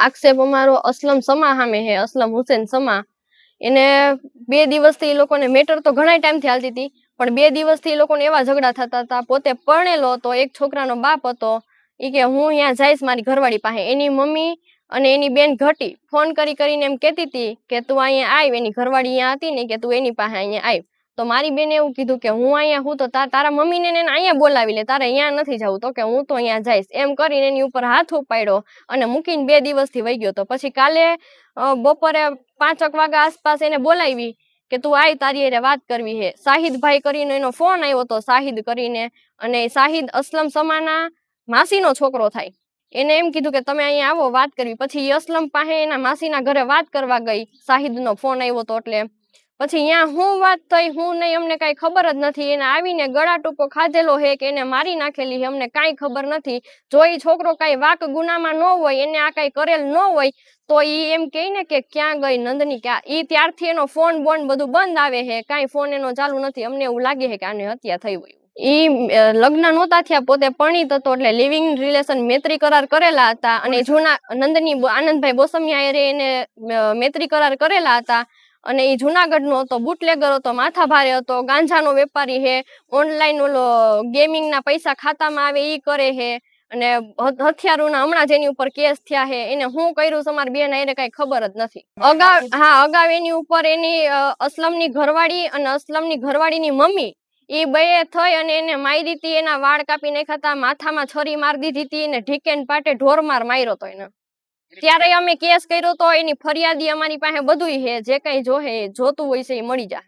આક્ષેપ અમારો અસલમ સમા સામે હે, અસલમ હુસેન સમા. એને 2 દિવસથી એ લોકોને મેટર તો ઘણા ટાઈમથી હાલતી હતી, પણ 2 દિવસથી એ લોકોને એવા ઝઘડા થતા હતા. પોતે પરણેલો હતો, એક છોકરાનો બાપ હતો. ઈ કે હું અહીંયા જઈશ મારી ઘરવાળી પાસે. એની મમ્મી અને એની બેન ઘટી ફોન કરીને એમ કહેતી હતી કે તું અહીંયા આવ. એની ઘરવાળી અહીંયા હતી ને કે તું એની પાસે અહીંયા આવ. તો મારી બેને એવું કીધું કે હું અહીંયા હું તો તારા મમ્મીને એને અહીંયા બોલાવી લે, તારે અહીંયા નથી જવું. તો કે હું તો અહીંયા જઈશ એમ કરીને એની ઉપર હાથ ઉપાડ્યો અને મૂકીને 2 દિવસથી વહી ગયો. તો પછી કાલે બપોરે 5 વાગ્યા આસપાસ એને બોલાવી કે તું આય, તારી હારે વાત કરવી છે. શાહિદભાઈ કરીને એનો ફોન આવ્યો હતો, શાહિદ કરીને. અને શાહિદ અસલમ સમાના માસીનો છોકરો થાય. એને એમ કીધું કે તમે અહીંયા આવો વાત કરવી. પછી અસલમ પાસે એના માસીના ઘરે વાત કરવા ગઈ, શાહિદનો ફોન આવ્યો હતો એટલે. પછી અહીંયા હું વાત થઈ હું નહીં અમને કાંઈ ખબર જ નથી. એને આવીને ગળા ટૂંકો ખાધેલો હે કે એને મારી નાખેલી હે અમને કાંઈ ખબર નથી. જો એ છોકરો કાંઈ વાક ગુનામાં ન હોય, એને આ કાંઈ કરેલ ન હોય તો ઈ એમ કહે ને કે ક્યાં ગઈ નંદની, ક્યાં. ઈ ત્યારથી એનો ફોન બોન બધું બંધ આવે છે, કાંઈ ફોન એનો ચાલુ નથી. અમને એવું લાગે છે કે આને હત્યા થઈ હોય. ઈ લગ્ન નહોતા થયા, પોતે પરણિત હતો એટલે લિવિંગ રિલેશન મૈત્રી કરાર કરેલા હતા. અને જૂના નંદની આનંદભાઈ બોસમિયા એને મૈત્રી કરાર કરેલા હતા. અને એ જુનાગઢનો હતો, બુટલેગર હતો, માથા ભારે હતો, ગાંજાનો વેપારી છે, ઓનલાઈન ઓલો ગેમિંગના પૈસા ખાતામાં આવે ઈ કરે છે. અને હથિયારોના હમણાં જેની ઉપર કેસ થયા છે. એને હું કર્યું છે અમારી બેન એને કઈ ખબર જ નથી. અગાઉ એની ઉપર એની અસલમની ઘરવાળી અને અસલમની ઘરવાળીની મમ્મી એ બે થઈ અને એને મારી હતી. એના વાળ કાપી નાખ્યા હતા, માથામાં છરી મારી દીધી હતી અને ઢીકેન પાટે ઢોરમાર માર્યો હતો એને. ત્યારે અમે કેસ કર્યો તો, એની ફરિયાદી અમારી પાસે બધું છે, જે કઈ જોતું હોય છે એ મળી જાય.